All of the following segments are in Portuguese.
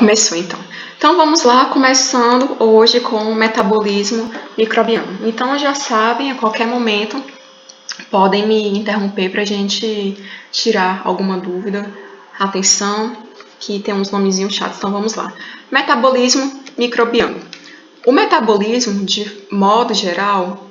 Começou então. Então vamos lá, começando hoje com o metabolismo microbiano. Então já sabem, a qualquer momento podem me interromper para a gente tirar alguma dúvida. Atenção, que tem uns nomezinhos chatos, então vamos lá. Metabolismo microbiano. O metabolismo, de modo geral,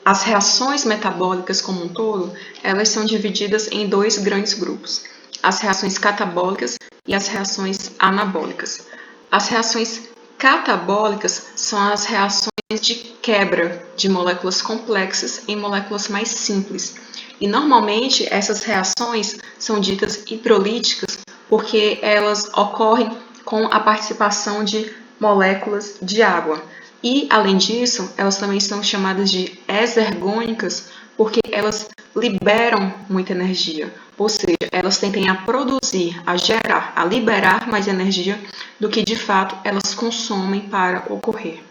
as reações metabólicas como um todo, elas são divididas em dois grandes grupos: as reações catabólicas e as reações anabólicas. As reações catabólicas são as reações de quebra de moléculas complexas em moléculas mais simples. E normalmente essas reações são ditas hidrolíticas porque elas ocorrem com a participação de moléculas de água. E, além disso, elas também são chamadas de exergônicas porque elas liberam muita energia, ou seja, elas tendem a produzir, a gerar, a liberar mais energia do que de fato elas consomem para ocorrer.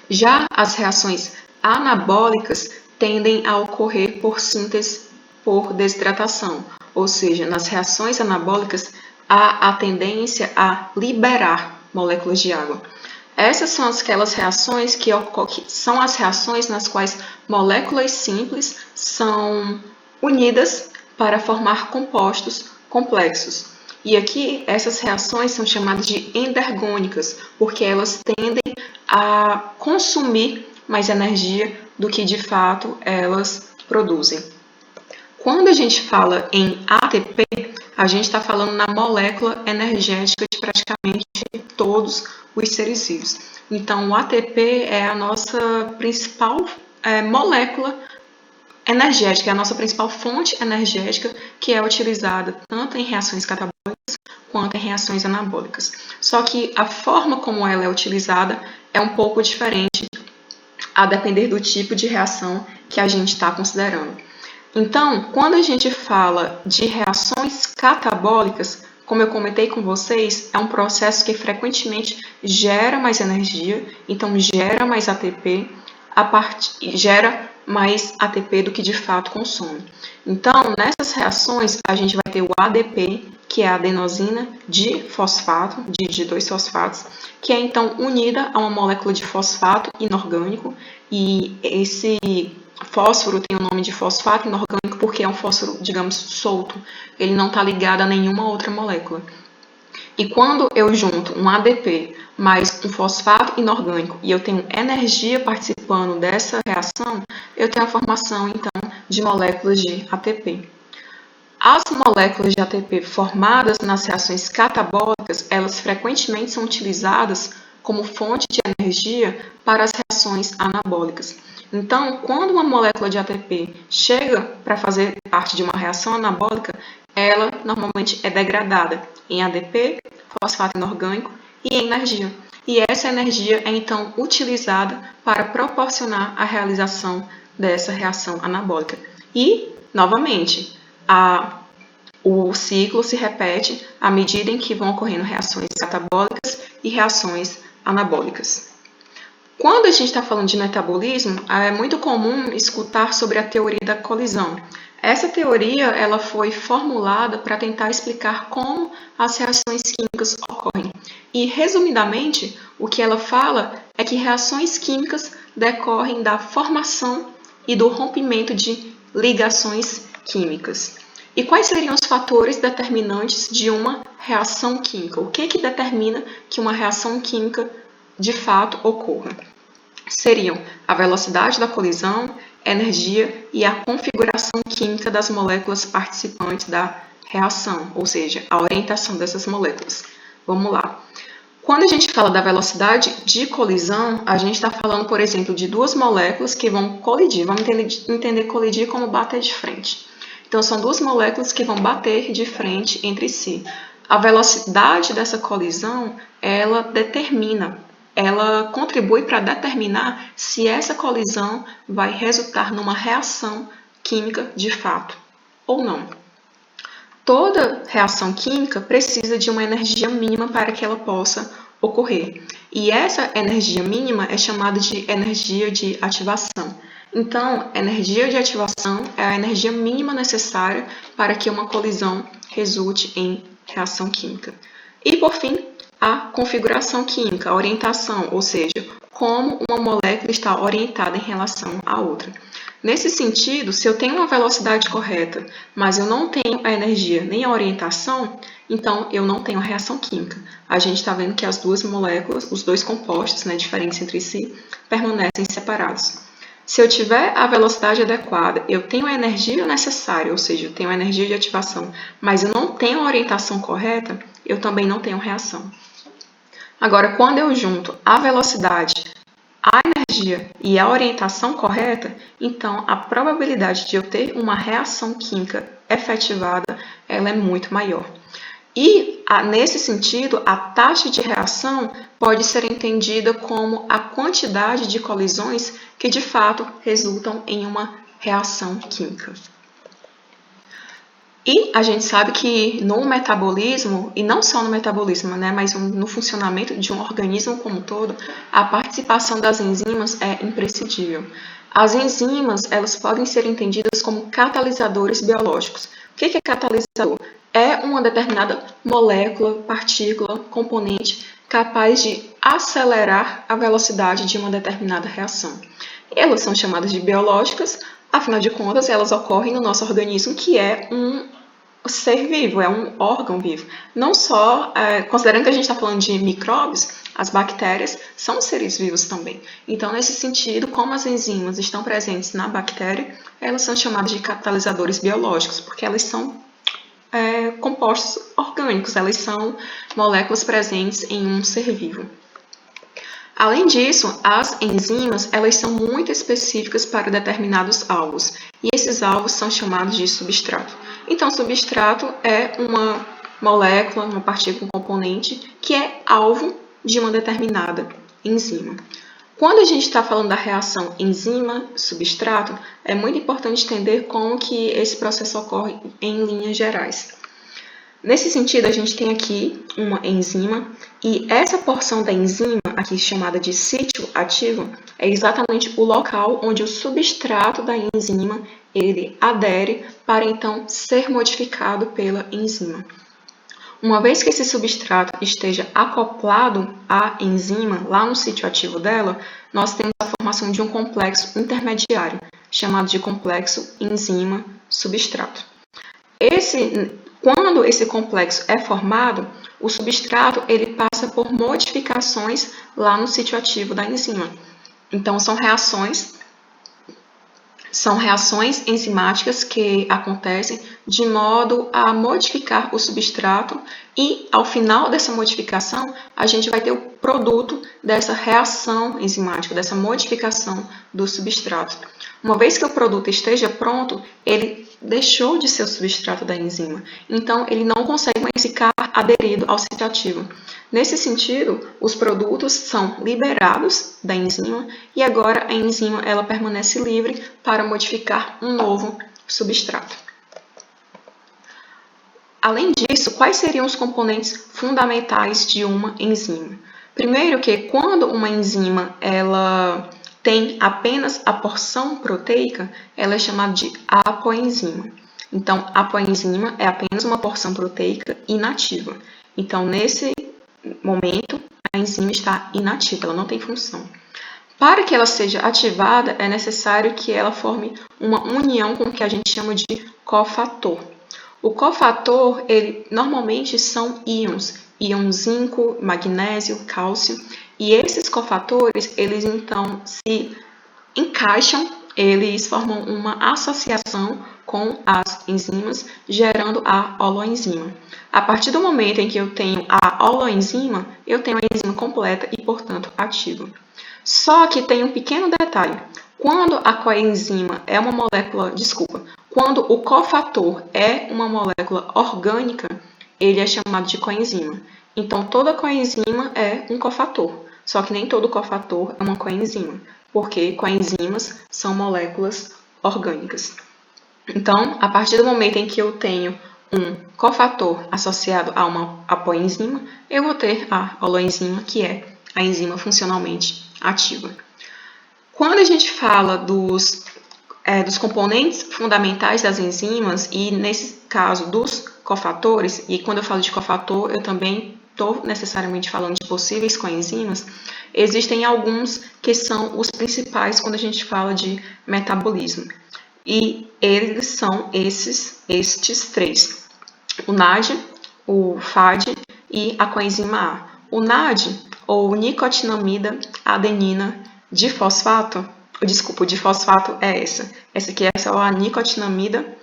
Já as reações anabólicas tendem a ocorrer por síntese por desidratação, ou seja, nas reações anabólicas há a tendência a liberar moléculas de água. Essas são aquelas reações que são as reações nas quais moléculas simples são unidas para formar compostos complexos. E aqui essas reações são chamadas de endergônicas, porque elas tendem a consumir mais energia do que de fato elas produzem. Quando a gente fala em ATP, a gente está falando na molécula energética de praticamente todos os seres vivos. Então, o ATP é a nossa principal molécula energética, é a nossa principal fonte energética que é utilizada tanto em reações catabólicas quanto em reações anabólicas. Só que a forma como ela é utilizada é um pouco diferente a depender do tipo de reação que a gente está considerando. Então, quando a gente fala de reações catabólicas, como eu comentei com vocês, é um processo que frequentemente gera mais energia, então gera mais ATP, gera mais ATP do que de fato consome. Então, nessas reações, a gente vai ter o ADP, que é a adenosina difosfato, de 2 fosfatos, que é então unida a uma molécula de fosfato inorgânico, e esse fósforo tem o nome de fosfato inorgânico porque é um fósforo, digamos, solto. Ele não está ligado a nenhuma outra molécula. E quando eu junto um ADP mais um fosfato inorgânico e eu tenho energia participando dessa reação, eu tenho a formação, então, de moléculas de ATP. As moléculas de ATP formadas nas reações catabólicas, elas frequentemente são utilizadas como fonte de energia para as reações anabólicas. Então, quando uma molécula de ATP chega para fazer parte de uma reação anabólica, ela normalmente é degradada em ADP, fosfato inorgânico e em energia. E essa energia é então utilizada para proporcionar a realização dessa reação anabólica. E, novamente, o ciclo se repete à medida em que vão ocorrendo reações catabólicas e reações anabólicas. Quando a gente está falando de metabolismo, é muito comum escutar sobre a teoria da colisão. Essa teoria ela foi formulada para tentar explicar como as reações químicas ocorrem. E, resumidamente, o que ela fala é que reações químicas decorrem da formação e do rompimento de ligações químicas. E quais seriam os fatores determinantes de uma reação química? O que determina que uma reação química de fato ocorra? Seriam a velocidade da colisão, energia e a configuração química das moléculas participantes da reação, ou seja, a orientação dessas moléculas. Vamos lá. Quando a gente fala da velocidade de colisão, a gente está falando, por exemplo, de duas moléculas que vão colidir. Vamos entender colidir como bater de frente. Então, são duas moléculas que vão bater de frente entre si. A velocidade dessa colisão, ela contribui para determinar se essa colisão vai resultar numa reação química de fato ou não. Toda reação química precisa de uma energia mínima para que ela possa ocorrer. E essa energia mínima é chamada de energia de ativação. Então, energia de ativação é a energia mínima necessária para que uma colisão resulte em reação química. E, por fim, a configuração química, a orientação, ou seja, como uma molécula está orientada em relação à outra. Nesse sentido, se eu tenho uma velocidade correta, mas eu não tenho a energia nem a orientação, então eu não tenho reação química. A gente está vendo que as duas moléculas, os dois compostos, né, diferentes entre si, permanecem separados. Se eu tiver a velocidade adequada, eu tenho a energia necessária, ou seja, eu tenho a energia de ativação, mas eu não tenho a orientação correta, eu também não tenho reação. Agora, quando eu junto a velocidade, a energia e a orientação correta, então a probabilidade de eu ter uma reação química efetivada ela é muito maior. E, nesse sentido, a taxa de reação pode ser entendida como a quantidade de colisões que, de fato, resultam em uma reação química. E a gente sabe que no metabolismo, e não só no metabolismo, né, mas no funcionamento de um organismo como um todo, a participação das enzimas é imprescindível. As enzimas, elas podem ser entendidas como catalisadores biológicos. O que é catalisador? É uma determinada molécula, partícula, componente capaz de acelerar a velocidade de uma determinada reação. Elas são chamadas de biológicas, afinal de contas, elas ocorrem no nosso organismo, que é um ser vivo, é um órgão vivo. Não só, considerando que a gente está falando de micróbios, as bactérias são seres vivos também. Então, nesse sentido, como as enzimas estão presentes na bactéria, elas são chamadas de catalisadores biológicos, porque elas são compostos orgânicos, elas são moléculas presentes em um ser vivo. Além disso, as enzimas elas são muito específicas para determinados alvos, e esses alvos são chamados de substrato. Então, substrato é uma molécula, uma partícula, um componente que é alvo de uma determinada enzima. Quando a gente está falando da reação enzima-substrato, é muito importante entender como que esse processo ocorre em linhas gerais. Nesse sentido, a gente tem aqui uma enzima e essa porção da enzima, aqui chamada de sítio ativo, é exatamente o local onde o substrato da enzima ele adere para então ser modificado pela enzima. Uma vez que esse substrato esteja acoplado à enzima, lá no sítio ativo dela, nós temos a formação de um complexo intermediário, chamado de complexo enzima-substrato. Quando esse complexo é formado, o substrato ele passa por modificações lá no sítio ativo da enzima. Então, são reações enzimáticas que acontecem de modo a modificar o substrato e, ao final dessa modificação, a gente vai ter o produto dessa reação enzimática, dessa modificação do substrato. Uma vez que o produto esteja pronto, ele deixou de ser o substrato da enzima, então ele não consegue mais ficar aderido ao sítio ativo. Nesse sentido, os produtos são liberados da enzima e agora a enzima ela permanece livre para modificar um novo substrato. Além disso, quais seriam os componentes fundamentais de uma enzima? Primeiro que quando uma enzima ela tem apenas a porção proteica, ela é chamada de apoenzima. Então, apoenzima é apenas uma porção proteica inativa. Então, nesse momento, a enzima está inativa, ela não tem função. Para que ela seja ativada, é necessário que ela forme uma união com o que a gente chama de cofator. O cofator, ele normalmente são íons zinco, magnésio, cálcio, e esses cofatores, eles então se encaixam, eles formam uma associação com as enzimas, gerando a holoenzima. A partir do momento em que eu tenho a holoenzima, eu tenho a enzima completa e, portanto, ativa. Só que tem um pequeno detalhe. Quando a coenzima é uma molécula, quando o cofator é uma molécula orgânica, ele é chamado de coenzima. Então, toda coenzima é um cofator, só que nem todo cofator é uma coenzima, porque coenzimas são moléculas orgânicas. Então, a partir do momento em que eu tenho um cofator associado a uma apoenzima, eu vou ter a holoenzima, que é a enzima funcionalmente ativa. Quando a gente fala dos componentes fundamentais das enzimas, e nesse caso dos cofatores, e quando eu falo de cofator, eu também estou necessariamente falando de possíveis coenzimas, existem alguns que são os principais quando a gente fala de metabolismo. E eles são estes três: o NAD, o FAD e a coenzima A. O NAD, ou nicotinamida adenina difosfato, desculpa, o difosfato é essa aqui é a nicotinamida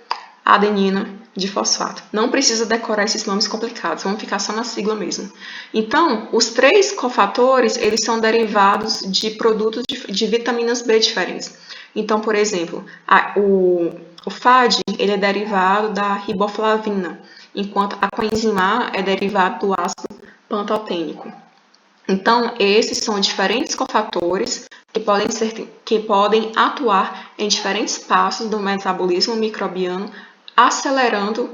adenina difosfato. Não precisa decorar esses nomes complicados, vamos ficar só na sigla mesmo. Então, os três cofatores, eles são derivados de produtos de vitaminas B diferentes. Então, por exemplo, o FAD ele é derivado da riboflavina, enquanto a coenzima A é derivado do ácido pantotênico. Então, esses são diferentes cofatores que podem atuar em diferentes passos do metabolismo microbiano, acelerando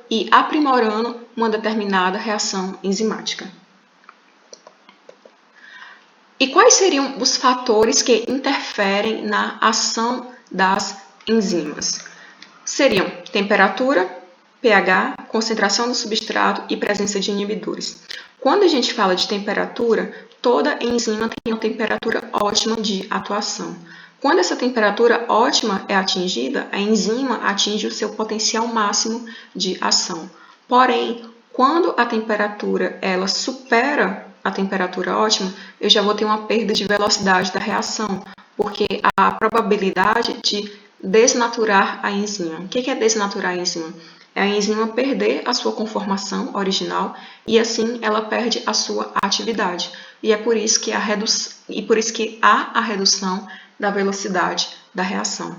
e aprimorando uma determinada reação enzimática. E quais seriam os fatores que interferem na ação das enzimas? Seriam temperatura, pH, concentração do substrato e presença de inibidores. Quando a gente fala de temperatura, toda enzima tem uma temperatura ótima de atuação. Quando essa temperatura ótima é atingida, a enzima atinge o seu potencial máximo de ação. Porém, quando a temperatura ela supera a temperatura ótima, eu já vou ter uma perda de velocidade da reação, porque a probabilidade de desnaturar a enzima. O que é desnaturar a enzima? É a enzima perder a sua conformação original e assim ela perde a sua atividade. E é por isso que há a redução da velocidade da reação.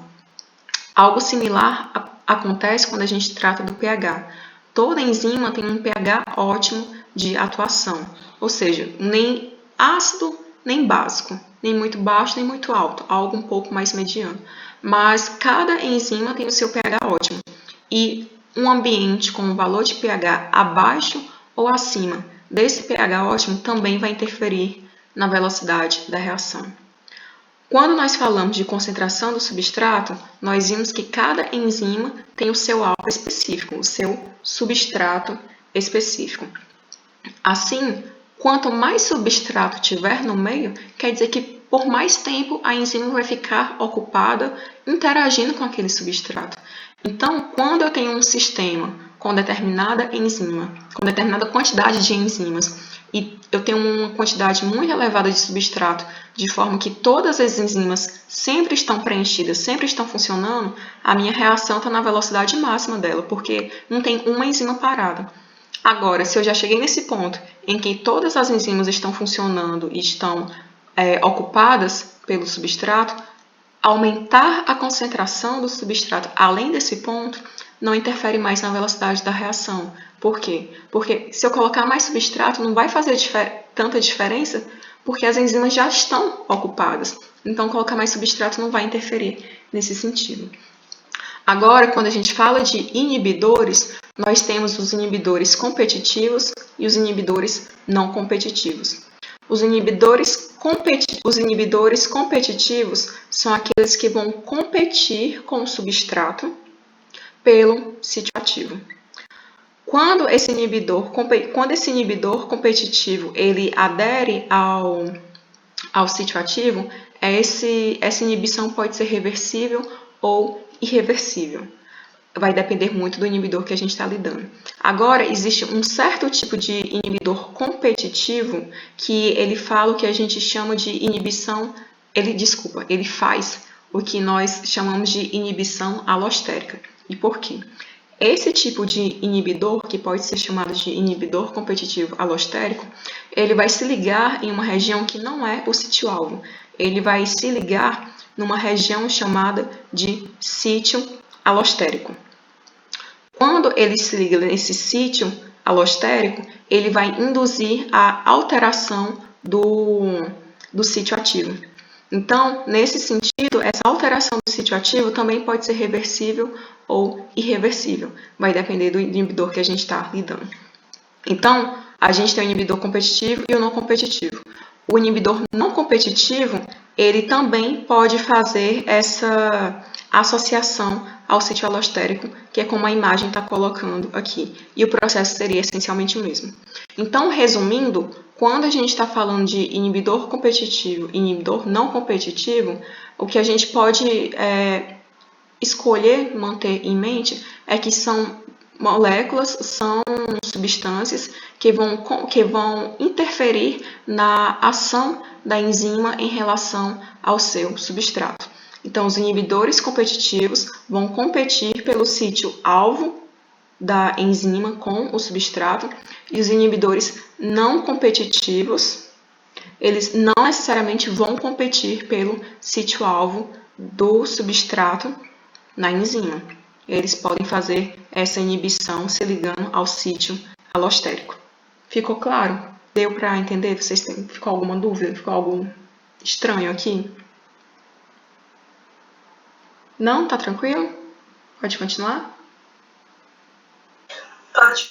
Algo similar acontece quando a gente trata do pH. Toda enzima tem um pH ótimo de atuação, ou seja, nem ácido nem básico, nem muito baixo nem muito alto, algo um pouco mais mediano. Mas cada enzima tem o seu pH ótimo e um ambiente com um valor de pH abaixo ou acima desse pH ótimo também vai interferir na velocidade da reação. Quando nós falamos de concentração do substrato, nós vimos que cada enzima tem o seu alvo específico, o seu substrato específico. Assim, quanto mais substrato tiver no meio, quer dizer que por mais tempo a enzima vai ficar ocupada interagindo com aquele substrato. Então, quando eu tenho um sistema com determinada enzima, com determinada quantidade de enzimas, e eu tenho uma quantidade muito elevada de substrato, de forma que todas as enzimas sempre estão preenchidas, sempre estão funcionando, a minha reação está na velocidade máxima dela, porque não tem uma enzima parada. Agora, se eu já cheguei nesse ponto em que todas as enzimas estão funcionando e estão ocupadas pelo substrato, aumentar a concentração do substrato além desse ponto não interfere mais na velocidade da reação. Por quê? Porque se eu colocar mais substrato não vai fazer tanta diferença porque as enzimas já estão ocupadas. Então, colocar mais substrato não vai interferir nesse sentido. Agora, quando a gente fala de inibidores, nós temos os inibidores competitivos e os inibidores não competitivos. Os inibidores competitivos são aqueles que vão competir com o substrato pelo sítio ativo. Quando esse inibidor competitivo ele adere ao sítio ativo, essa inibição pode ser reversível ou irreversível. Vai depender muito do inibidor que a gente está lidando. Agora, existe um certo tipo de inibidor competitivo que ele fala o que a gente chama de inibição, ele faz o que nós chamamos de inibição alostérica. E por quê? Esse tipo de inibidor, que pode ser chamado de inibidor competitivo alostérico, ele vai se ligar em uma região que não é o sítio-alvo. Ele vai se ligar numa região chamada de sítio alostérico. Quando ele se liga nesse sítio alostérico, ele vai induzir a alteração do sítio ativo. Então, nesse sentido, essa alteração do sítio ativo também pode ser reversível ou irreversível. Vai depender do inibidor que a gente está lidando. Então, a gente tem o inibidor competitivo e o não competitivo. O inibidor não competitivo, ele também pode fazer essa associação ao sítio alostérico, que é como a imagem está colocando aqui. E o processo seria essencialmente o mesmo. Então, resumindo, quando a gente está falando de inibidor competitivo e inibidor não competitivo, o que a gente pode escolher manter em mente é que são moléculas, são substâncias que vão interferir na ação da enzima em relação ao seu substrato. Então, os inibidores competitivos vão competir pelo sítio alvo da enzima com o substrato, e os inibidores não competitivos, eles não necessariamente vão competir pelo sítio alvo do substrato na enzima. Eles podem fazer essa inibição se ligando ao sítio alostérico. Ficou claro? Deu para entender? Ficou alguma dúvida? Ficou algo estranho aqui? Não? Tá tranquilo? Pode continuar? Pode.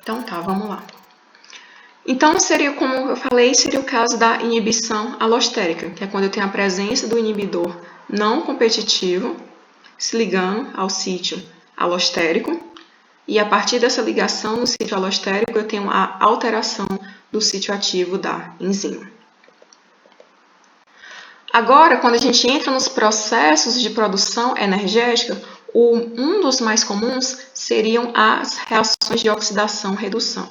Então tá, vamos lá. Então, seria, como eu falei, seria o caso da inibição alostérica, que é quando eu tenho a presença do inibidor não competitivo se ligando ao sítio alostérico, e a partir dessa ligação no sítio alostérico eu tenho a alteração do sítio ativo da enzima. Agora, quando a gente entra nos processos de produção energética, um dos mais comuns seriam as reações de oxidação-redução.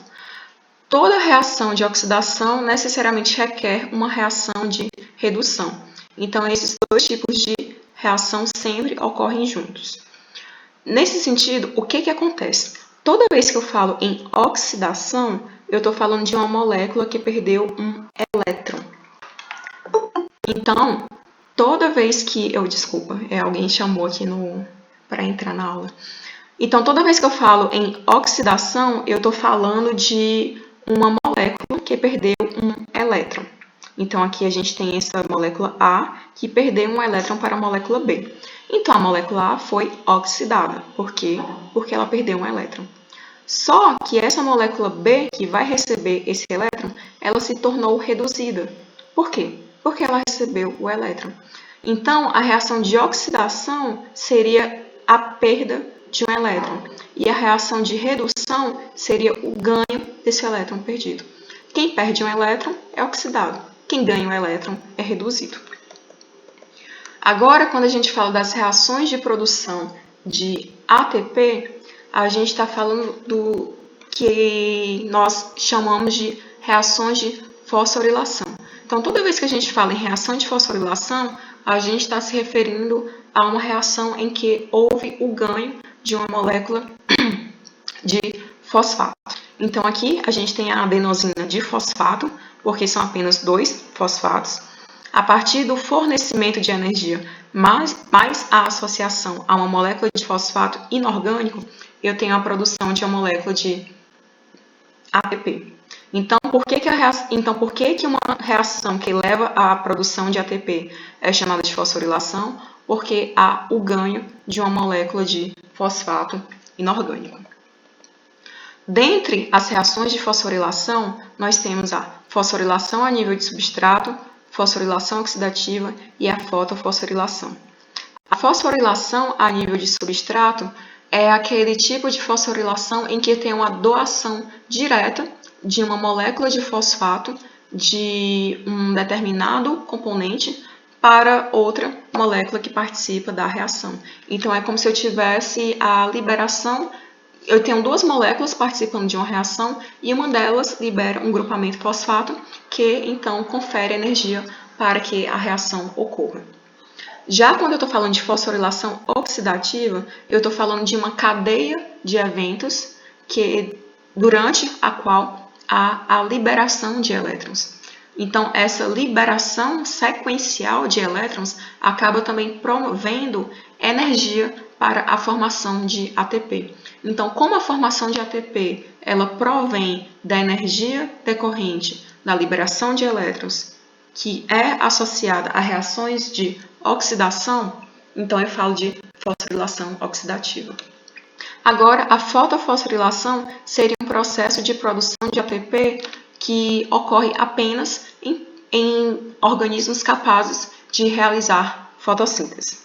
Toda reação de oxidação necessariamente requer uma reação de redução. Então, esses dois tipos de reação sempre ocorrem juntos. Nesse sentido, o que acontece? Toda vez que eu falo em oxidação, eu estou falando de uma molécula que perdeu um elétron. Então, toda vez que alguém chamou aqui para entrar na aula. Então, toda vez que eu falo em oxidação, eu estou falando de uma molécula que perdeu um elétron. Então, aqui a gente tem essa molécula A que perdeu um elétron para a molécula B. Então, a molécula A foi oxidada. Por quê? Porque ela perdeu um elétron. Só que essa molécula B, que vai receber esse elétron, ela se tornou reduzida. Por quê? Porque ela recebeu o elétron. Então, a reação de oxidação seria a perda de um elétron. E a reação de redução seria o ganho desse elétron perdido. Quem perde um elétron é oxidado. Quem ganha um elétron é reduzido. Agora, quando a gente fala das reações de produção de ATP, a gente está falando do que nós chamamos de reações de fosforilação. Então, toda vez que a gente fala em reação de fosforilação, a gente está se referindo a uma reação em que houve o ganho de uma molécula de fosfato. Então, aqui a gente tem a adenosina de fosfato, porque são apenas 2 fosfatos. A partir do fornecimento de energia mais a associação a uma molécula de fosfato inorgânico, eu tenho a produção de uma molécula de ATP. Então, por que uma reação que leva à produção de ATP é chamada de fosforilação? Porque há o ganho de uma molécula de fosfato inorgânico. Dentre as reações de fosforilação, nós temos a fosforilação a nível de substrato, fosforilação oxidativa e a fotofosforilação. A fosforilação a nível de substrato é aquele tipo de fosforilação em que tem uma doação direta de uma molécula de fosfato de um determinado componente para outra molécula que participa da reação. Então, é como se eu tivesse a liberação. Eu tenho 2 moléculas participando de uma reação e uma delas libera um grupamento fosfato que, então, confere energia para que a reação ocorra. Já quando eu estou falando de fosforilação oxidativa, eu estou falando de uma cadeia de eventos durante a qual há a liberação de elétrons. Então, essa liberação sequencial de elétrons acaba também promovendo energia para a formação de ATP. Então, como a formação de ATP ela provém da energia decorrente da liberação de elétrons, que é associada a reações de oxidação, então eu falo de fosforilação oxidativa. Agora, a fotofosforilação seria um processo de produção de ATP que ocorre apenas em organismos capazes de realizar fotossíntese.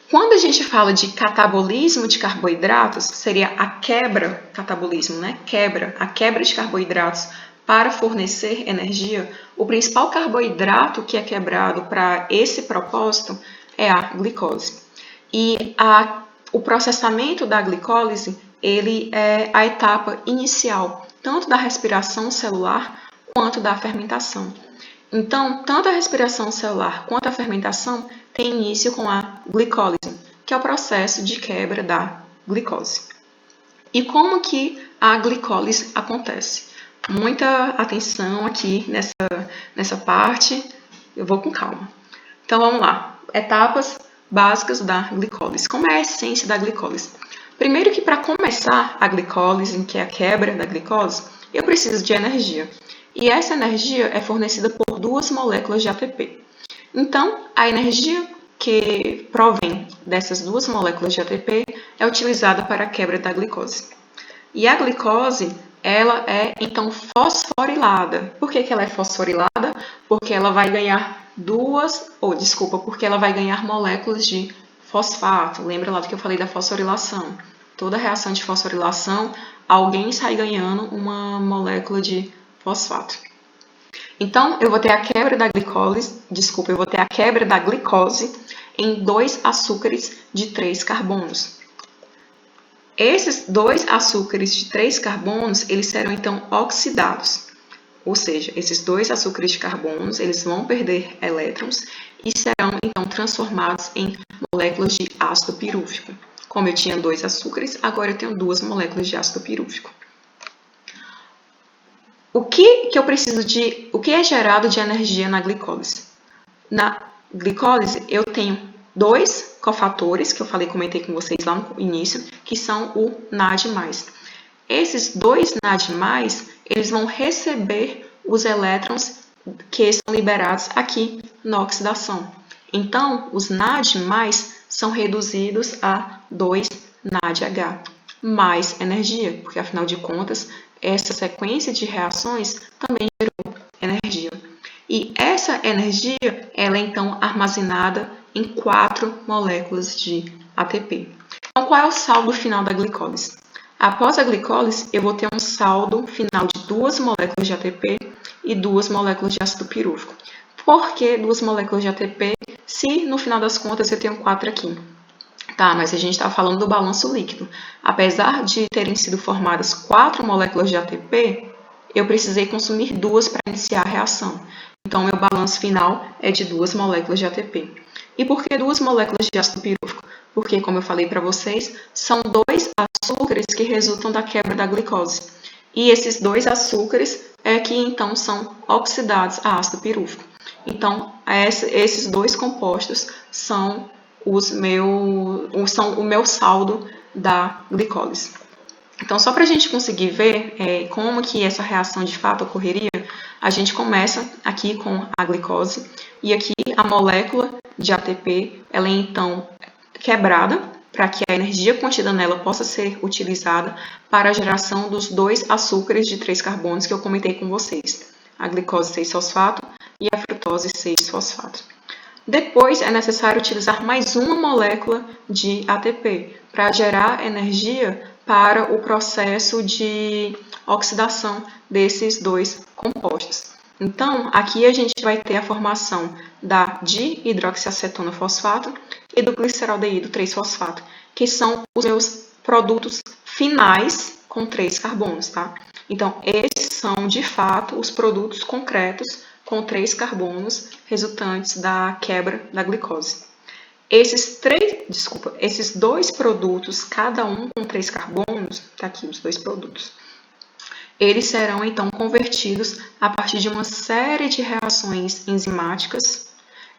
Quando a gente fala de catabolismo de carboidratos, seria a quebra, catabolismo, né? A quebra de carboidratos para fornecer energia. O principal carboidrato que é quebrado para esse propósito é a glicose. E o processamento da glicólise, ele é a etapa inicial, tanto da respiração celular quanto da fermentação. Então, tanto a respiração celular quanto a fermentação tem início com a glicólise, que é o processo de quebra da glicose. E como que a glicólise acontece? Muita atenção aqui nessa parte, eu vou com calma. Então, vamos lá. Etapas básicas da glicólise. Como é a essência da glicólise? Primeiro que para começar a glicólise, que é a quebra da glicose, eu preciso de energia. E essa energia é fornecida por duas moléculas de ATP. Então, a energia que provém dessas duas moléculas de ATP é utilizada para a quebra da glicose. E a glicose, ela é então fosforilada. Por que ela é fosforilada? Porque ela vai ganhar porque ela vai ganhar moléculas de fosfato. Lembra lá do que eu falei da fosforilação? Toda reação de fosforilação, alguém sai ganhando uma molécula de fosfato. Então, eu vou ter a quebra da glicose em 2 açúcares de 3 carbonos. Esses 2 açúcares de 3 carbonos, eles serão então oxidados. Ou seja, esses 2 açúcares de carbonos, eles vão perder elétrons e serão então transformados em moléculas de ácido pirúvico. Como eu tinha 2 açúcares, agora eu tenho 2 moléculas de ácido pirúvico. O que é gerado de energia na glicólise? Na glicólise, eu tenho 2 cofatores, que eu comentei com vocês lá no início, que são o NAD+. Esses 2 NAD+, eles vão receber os elétrons que são liberados aqui na oxidação. Então, os NAD+, são reduzidos a 2 NADH, mais energia, porque afinal de contas, essa sequência de reações também gerou energia. E essa energia, ela é então armazenada em 4 moléculas de ATP. Então, qual é o saldo final da glicólise? Após a glicólise, eu vou ter um saldo final de 2 moléculas de ATP e 2 moléculas de ácido pirúvico. Por que 2 moléculas de ATP se, no final das contas, eu tenho 4 aqui? Tá, mas a gente está falando do balanço líquido. Apesar de terem sido formadas 4 moléculas de ATP, eu precisei consumir 2 para iniciar a reação. Então, meu balanço final é de 2 moléculas de ATP. E por que 2 moléculas de ácido pirúvico? Porque, como eu falei para vocês, são 2 açúcares que resultam da quebra da glicose. E esses 2 açúcares é que, então, são oxidados a ácido pirúvico. Então, esses 2 compostos são o meu saldo da glicólise. Então, só para a gente conseguir ver como que essa reação de fato ocorreria, a gente começa aqui com a glicose e aqui a molécula de ATP, ela é então quebrada para que a energia contida nela possa ser utilizada para a geração dos 2 açúcares de 3 carbonos que eu comentei com vocês, a glicose 6-fosfato e a frutose 6-fosfato. Depois, é necessário utilizar mais uma molécula de ATP para gerar energia para o processo de oxidação desses 2 compostos. Então, aqui a gente vai ter a formação da dihidroxiacetona fosfato e do gliceraldeído 3-fosfato, que são os meus produtos finais com 3 carbonos, tá? Então, esses são, de fato, os produtos concretos com 3 carbonos resultantes da quebra da glicose. Esses 2 produtos, cada um com 3 carbonos, tá aqui os 2 produtos, eles serão então convertidos a partir de uma série de reações enzimáticas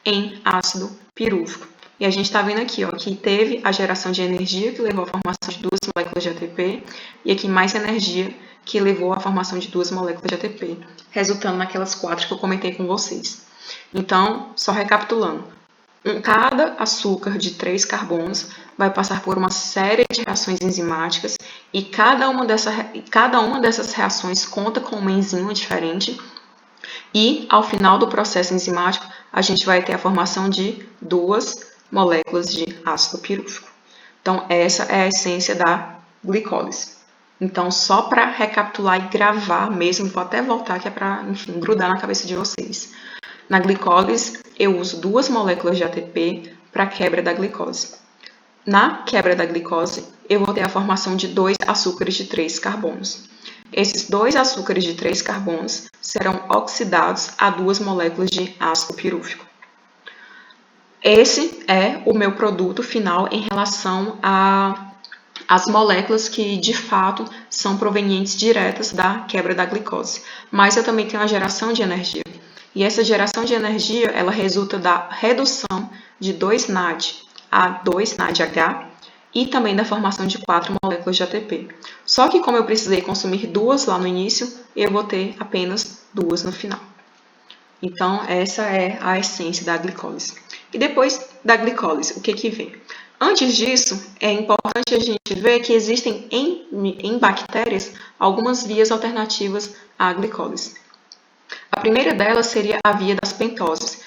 em ácido pirúvico. E a gente está vendo aqui que teve a geração de energia que levou à formação de 2 moléculas de ATP e aqui mais energia que levou à formação de 2 moléculas de ATP, resultando naquelas 4 que eu comentei com vocês. Então, só recapitulando, cada açúcar de 3 carbonos vai passar por uma série de reações enzimáticas e cada uma dessas reações conta com uma enzima diferente e, ao final do processo enzimático, a gente vai ter a formação de 2 moléculas de ácido pirúvico. Então, essa é a essência da glicólise. Então, só para recapitular e gravar mesmo, vou até voltar que é para, enfim, grudar na cabeça de vocês. Na glicólise, eu uso 2 moléculas de ATP para a quebra da glicose. Na quebra da glicose, eu vou ter a formação de 2 açúcares de 3 carbonos. Esses 2 açúcares de 3 carbonos serão oxidados a 2 moléculas de ácido pirúvico. Esse é o meu produto final em relação às moléculas que, de fato, são provenientes diretas da quebra da glicose. Mas eu também tenho a geração de energia. E essa geração de energia, ela resulta da redução de 2 NAD a 2 NADH e também da formação de 4 moléculas de ATP. Só que como eu precisei consumir 2 lá no início, eu vou ter apenas 2 no final. Então, essa é a essência da glicólise. E depois da glicólise, o que vem? Antes disso, é importante a gente ver que existem em bactérias algumas vias alternativas à glicólise. A primeira delas seria a via das pentoses,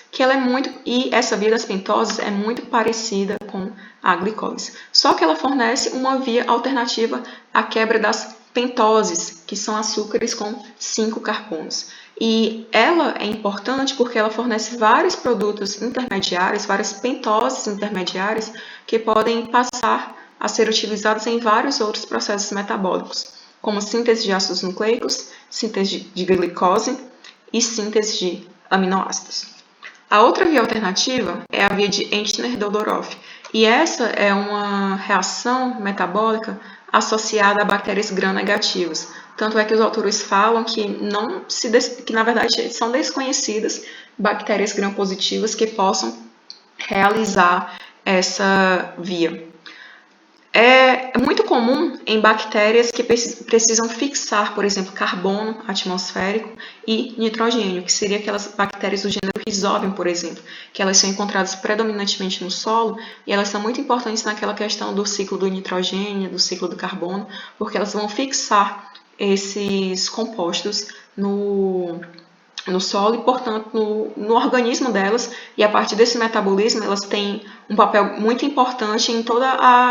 e essa via das pentoses é muito parecida com a glicólise. Só que ela fornece uma via alternativa à quebra das pentoses, que são açúcares com 5 carbonos. E ela é importante porque ela fornece vários produtos intermediários, várias pentoses intermediárias, que podem passar a ser utilizados em vários outros processos metabólicos, como síntese de ácidos nucleicos, síntese de glicose e síntese de aminoácidos. A outra via alternativa é a via de Entner-Doudoroff, e essa é uma reação metabólica associada a bactérias gram-negativas. Tanto é que os autores falam que na verdade são desconhecidas bactérias gram-positivas que possam realizar essa via. É muito comum em bactérias que precisam fixar, por exemplo, carbono atmosférico e nitrogênio, que seriam aquelas bactérias do gênero Rhizobium, por exemplo, que elas são encontradas predominantemente no solo e elas são muito importantes naquela questão do ciclo do nitrogênio, do ciclo do carbono, porque elas vão fixar esses compostos no solo e, portanto, no organismo delas, e a partir desse metabolismo elas têm um papel muito importante em toda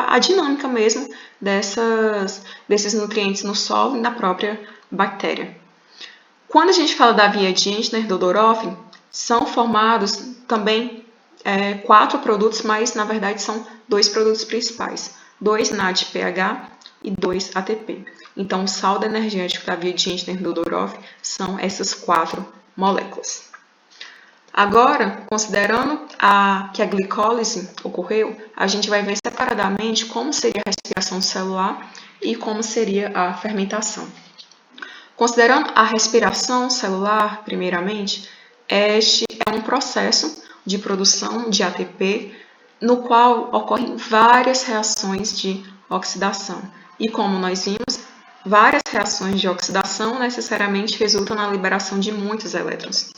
a dinâmica mesmo desses nutrientes no solo e na própria bactéria. Quando a gente fala da via de Entner-Doudoroff, são formados também 4 produtos, mas na verdade são 2 produtos principais, 2 NADPH e 2 ATP. Então, o saldo energético da via de Entner-Doudoroff são essas 4 moléculas. Agora, considerando que a glicólise ocorreu, a gente vai ver separadamente como seria a respiração celular e como seria a fermentação. Considerando a respiração celular, primeiramente, este é um processo de produção de ATP no qual ocorrem várias reações de oxidação. E como nós vimos, várias reações de oxidação necessariamente resultam na liberação de muitos elétrons.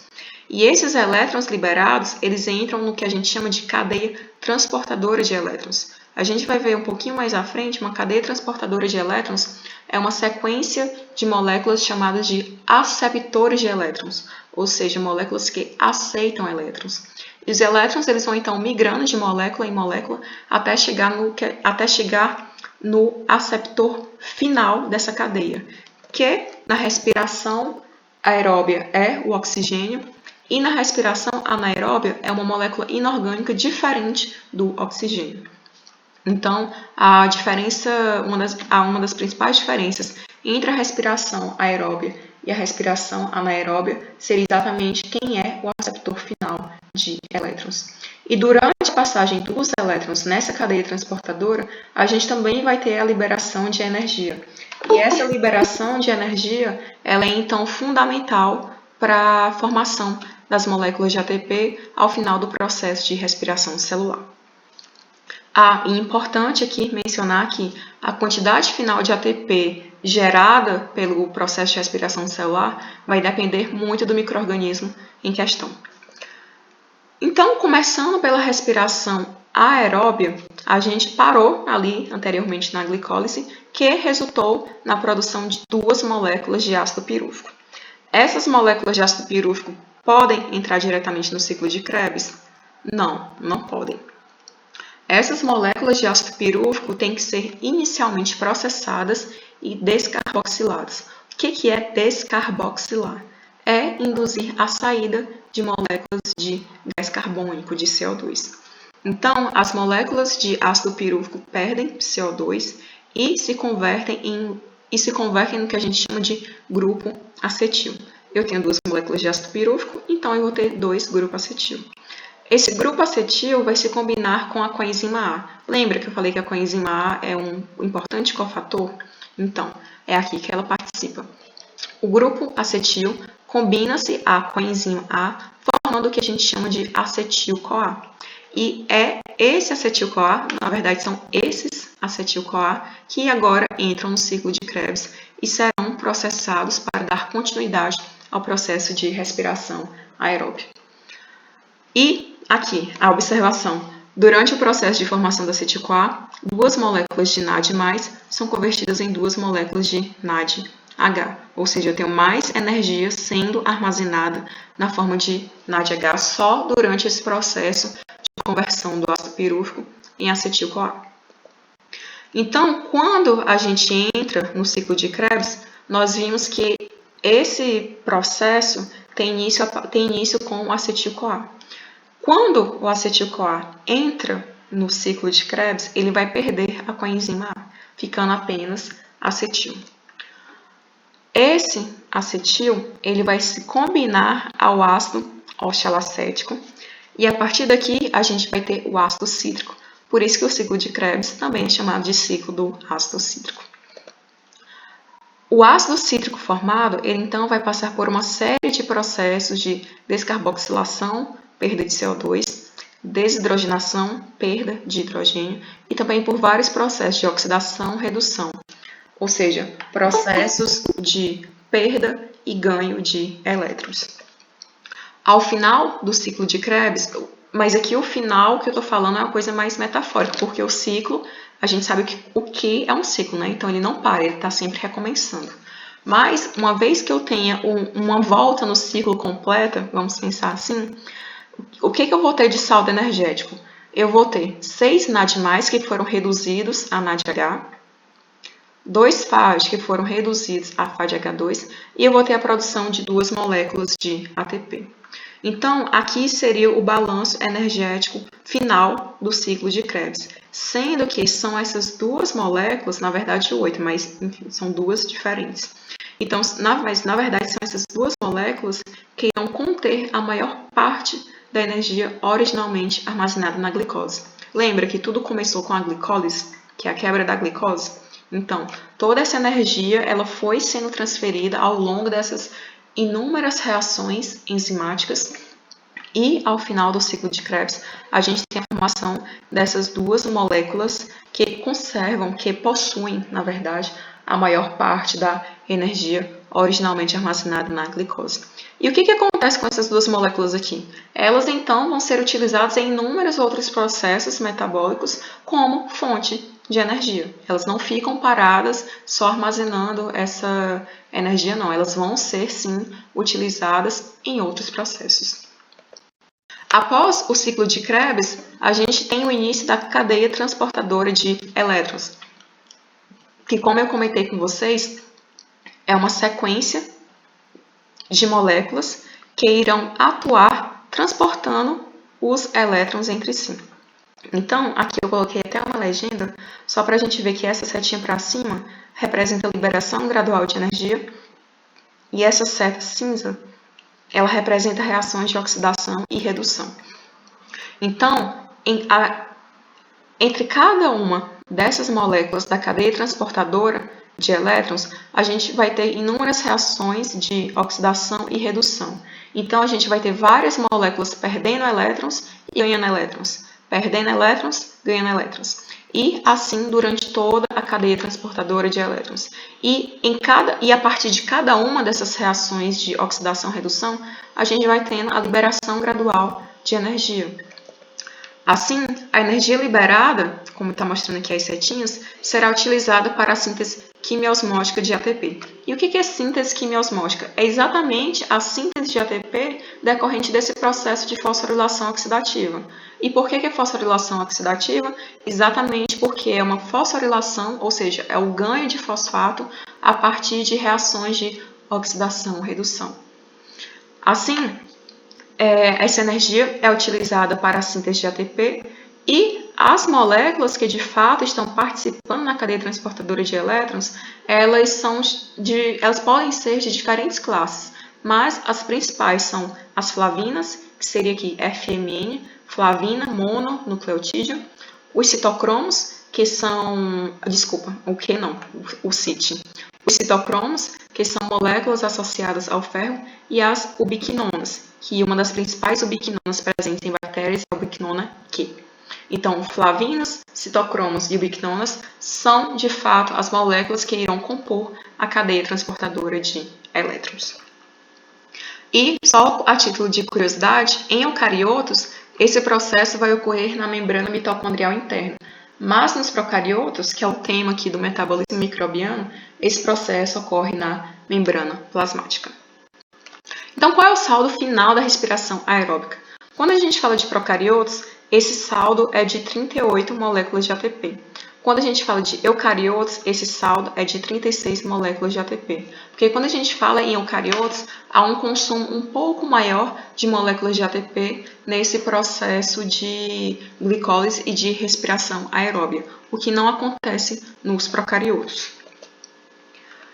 E esses elétrons liberados, eles entram no que a gente chama de cadeia transportadora de elétrons. A gente vai ver um pouquinho mais à frente, uma cadeia transportadora de elétrons é uma sequência de moléculas chamadas de aceptores de elétrons, ou seja, moléculas que aceitam elétrons. E os elétrons eles vão então migrando de molécula em molécula até chegar no aceptor final dessa cadeia, que na respiração aeróbia é o oxigênio e na respiração anaeróbia é uma molécula inorgânica diferente do oxigênio. Então, uma das principais diferenças entre a respiração aeróbia e a respiração anaeróbia seria exatamente quem é o aceptor final de elétrons. E durante a passagem dos elétrons nessa cadeia transportadora, a gente também vai ter a liberação de energia. E essa liberação de energia, ela é então fundamental para a formação das moléculas de ATP ao final do processo de respiração celular. E importante aqui mencionar que a quantidade final de ATP gerada pelo processo de respiração celular vai depender muito do micro-organismo em questão. Então, começando pela respiração aeróbia, a gente parou ali anteriormente na glicólise, que resultou na produção de 2 moléculas de ácido pirúvico. Essas moléculas de ácido pirúvico podem entrar diretamente no ciclo de Krebs? Não, não podem. Essas moléculas de ácido pirúvico têm que ser inicialmente processadas e descarboxiladas. O que é descarboxilar? É induzir a saída de moléculas de gás carbônico, de CO2. Então, as moléculas de ácido pirúvico perdem CO2 e se convertem no que a gente chama de grupo acetil. Eu tenho 2 moléculas de ácido pirúvico, então eu vou ter 2 grupos acetil. Esse grupo acetil vai se combinar com a coenzima A. Lembra que eu falei que a coenzima A é um importante cofator? Então, é aqui que ela participa. O grupo acetil combina-se à coenzima A, formando o que a gente chama de acetil-CoA. E é esse acetil-CoA, na verdade são esses acetil-CoA, que agora entram no ciclo de Krebs e serão processados para dar continuidade ao processo de respiração aeróbica. E aqui, a observação. Durante o processo de formação da acetil-CoA, 2 moléculas de NAD+, são convertidas em 2 moléculas de NADH. Ou seja, eu tenho mais energia sendo armazenada na forma de NADH só durante esse processo de conversão do ácido pirúvico em acetil-CoA. Então, quando a gente entra no ciclo de Krebs, nós vimos que esse processo tem início com o acetil-CoA. Quando o acetil-CoA entra no ciclo de Krebs, ele vai perder a coenzima A, ficando apenas acetil. Esse acetil ele vai se combinar ao ácido oxalacético e a partir daqui a gente vai ter o ácido cítrico. Por isso que o ciclo de Krebs também é chamado de ciclo do ácido cítrico. O ácido cítrico formado, ele então vai passar por uma série de processos de descarboxilação, perda de CO2, desidrogenação, perda de hidrogênio e também por vários processos de oxidação, redução, ou seja, processos de perda e ganho de elétrons. Ao final do ciclo de Krebs, mas aqui o final que eu estou falando é uma coisa mais metafórica, porque o ciclo, a gente sabe o que é um ciclo, né? Então ele não para, ele está sempre recomeçando. Mas, uma vez que eu tenha uma volta no ciclo completa, vamos pensar assim, o que eu vou ter de saldo energético? Eu vou ter 6 NAD+, que foram reduzidos a NADH, 2 FAD, que foram reduzidos a FADH2, e eu vou ter a produção de 2 moléculas de ATP. Então, aqui seria o balanço energético final do ciclo de Krebs, sendo que são essas 2 moléculas, na verdade 8, mas enfim, são 2 diferentes. Então, na verdade, são essas 2 moléculas que irão conter a maior parte da energia originalmente armazenada na glicose. Lembra que tudo começou com a glicólise, que é a quebra da glicose? Então, toda essa energia ela foi sendo transferida ao longo dessas inúmeras reações enzimáticas e, ao final do ciclo de Krebs, a gente tem a formação dessas 2 moléculas que conservam, que possuem, na verdade, a maior parte da energia originalmente armazenada na glicose. E o que acontece com essas 2 moléculas aqui? Elas, então, vão ser utilizadas em inúmeros outros processos metabólicos como fonte de energia. Elas não ficam paradas só armazenando essa energia, não. Elas vão ser, sim, utilizadas em outros processos. Após o ciclo de Krebs, a gente tem o início da cadeia transportadora de elétrons, que, como eu comentei com vocês, é uma sequência de moléculas que irão atuar transportando os elétrons entre si. Então, aqui eu coloquei até uma legenda, só para a gente ver que essa setinha para cima representa a liberação gradual de energia, e essa seta cinza, ela representa reações de oxidação e redução. Então, entre cada uma dessas moléculas da cadeia transportadora de elétrons, a gente vai ter inúmeras reações de oxidação e redução. Então, a gente vai ter várias moléculas perdendo elétrons e ganhando elétrons, perdendo elétrons, ganhando elétrons. E assim durante toda a cadeia transportadora de elétrons. E a partir de cada uma dessas reações de oxidação e redução, a gente vai tendo a liberação gradual de energia. Assim, a energia liberada como está mostrando aqui as setinhas, será utilizada para a síntese quimiosmótica de ATP. E o que é síntese quimiosmótica? É exatamente a síntese de ATP decorrente desse processo de fosforilação oxidativa. E por que é fosforilação oxidativa? Exatamente porque é uma fosforilação, ou seja, é o ganho de fosfato a partir de reações de oxidação, redução. Assim, essa energia é utilizada para a síntese de ATP e as moléculas que de fato estão participando na cadeia transportadora de elétrons, elas podem ser de diferentes classes, mas as principais são as flavinas, que seria aqui FMN, flavina, mononucleotídeo, os citocromos, que são, o CIT. Os citocromos, que são moléculas associadas ao ferro, e as ubiquinonas, que uma das principais ubiquinonas presentes em bactérias é a ubiquinona Q. Então, flavinas, citocromos e ubiquinonas são, de fato, as moléculas que irão compor a cadeia transportadora de elétrons. E, só a título de curiosidade, em eucariotos, esse processo vai ocorrer na membrana mitocondrial interna. Mas nos procariotos, que é o tema aqui do metabolismo microbiano, esse processo ocorre na membrana plasmática. Então, qual é o saldo final da respiração aeróbica? Quando a gente fala de procariotos, esse saldo é de 38 moléculas de ATP. Quando a gente fala de eucariotos, esse saldo é de 36 moléculas de ATP. Porque quando a gente fala em eucariotos, há um consumo um pouco maior de moléculas de ATP nesse processo de glicólise e de respiração aeróbia, o que não acontece nos procariotos.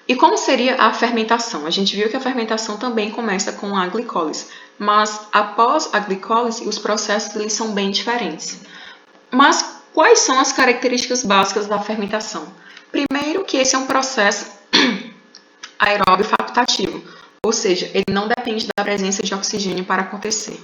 E como seria a fermentação? A gente viu que a fermentação também começa com a glicólise, mas após a glicólise, os processos eles são bem diferentes. Mas quais são as características básicas da fermentação? Primeiro, que esse é um processo aeróbio facultativo, ou seja, ele não depende da presença de oxigênio para acontecer.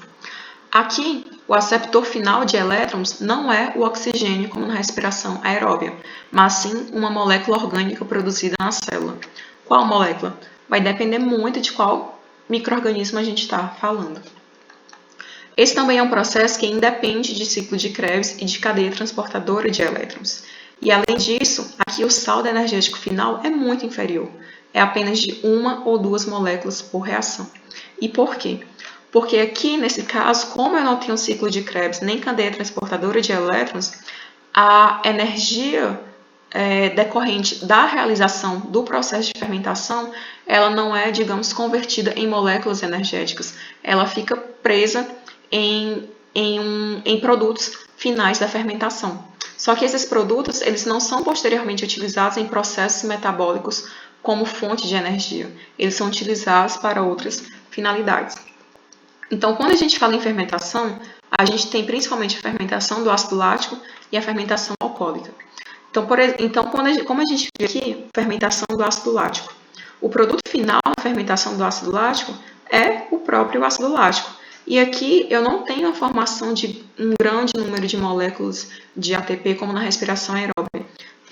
Aqui, o aceptor final de elétrons não é o oxigênio como na respiração aeróbia, mas sim uma molécula orgânica produzida na célula. Qual molécula? Vai depender muito de qual micro-organismo a gente está falando. Esse também é um processo que independe de ciclo de Krebs e de cadeia transportadora de elétrons. E além disso, aqui o saldo energético final é muito inferior. É apenas de 1 ou 2 moléculas por reação. E por quê? Porque aqui, nesse caso, como eu não tenho ciclo de Krebs nem cadeia transportadora de elétrons, a energia decorrente da realização do processo de fermentação, ela não é, digamos, convertida em moléculas energéticas. Ela fica presa em produtos finais da fermentação. Só que esses produtos eles não são posteriormente utilizados em processos metabólicos como fonte de energia. Eles são utilizados para outras finalidades. Então, quando a gente fala em fermentação, a gente tem principalmente a fermentação do ácido lático e a fermentação alcoólica. Então como a gente vê aqui, fermentação do ácido lático. O produto final da fermentação do ácido lático é o próprio ácido lático. E aqui eu não tenho a formação de um grande número de moléculas de ATP como na respiração aeróbica.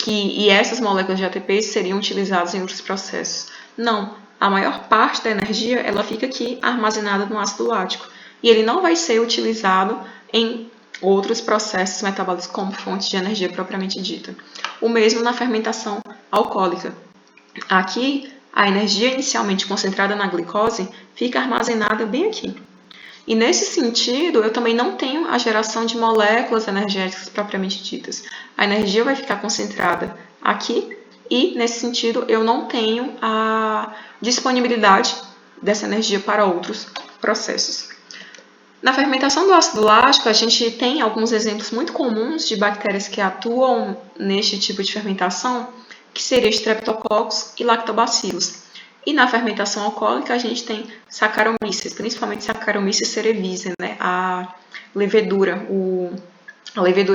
E essas moléculas de ATP seriam utilizadas em outros processos. Não, a maior parte da energia ela fica aqui armazenada no ácido lático. E ele não vai ser utilizado em outros processos metabólicos como fonte de energia propriamente dita. O mesmo na fermentação alcoólica. Aqui, a energia inicialmente concentrada na glicose fica armazenada bem aqui. E nesse sentido, eu também não tenho a geração de moléculas energéticas propriamente ditas. A energia vai ficar concentrada aqui e, nesse sentido, eu não tenho a disponibilidade dessa energia para outros processos. Na fermentação do ácido lático, a gente tem alguns exemplos muito comuns de bactérias que atuam neste tipo de fermentação, que seriam Streptococcus e Lactobacillus. E na fermentação alcoólica a gente tem Saccharomyces, principalmente Saccharomyces cerevisiae, né? A levedura